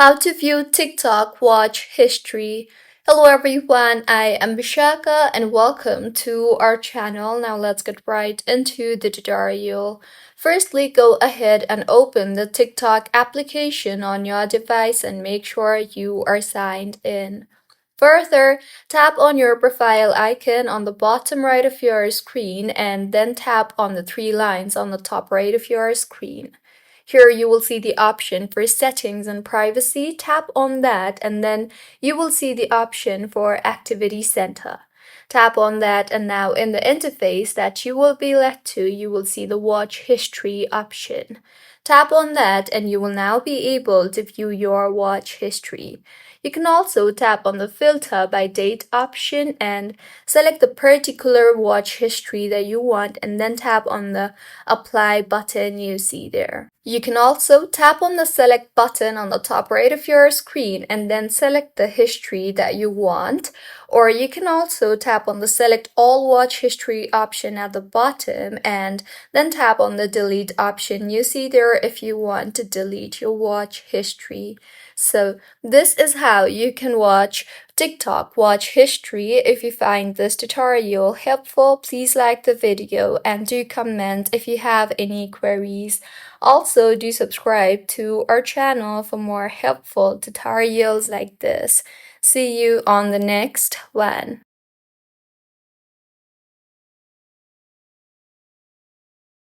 How to view TikTok watch history. Hello everyone, I am Vishaka and welcome to our channel. Now let's get right into the tutorial. Firstly, go ahead and open the TikTok application on your device and make sure you are signed in. Further, tap on your profile icon on the bottom right of your screen and then tap on the three lines on the top right of your screen. Here you will see the option for settings and privacy. Tap on that and then you will see the option for activity center. Tap on that and now in the interface that you will be led to, you will see the watch history option. Tap on that and you will now be able to view your watch history. You can also tap on the filter by date option and select the particular watch history that you want and then tap on the apply button you see there. You can also tap on the select button on the top right of your screen and then select the history that you want, or you can also tap on the select all watch history option at the bottom and then tap on the delete option you see there if you want to delete your watch history. So this is how you can watch TikTok watch history. If you find this tutorial helpful, please like the video and do comment if you have any queries. Also, do subscribe to our channel for more helpful tutorials like this. See you on the next one.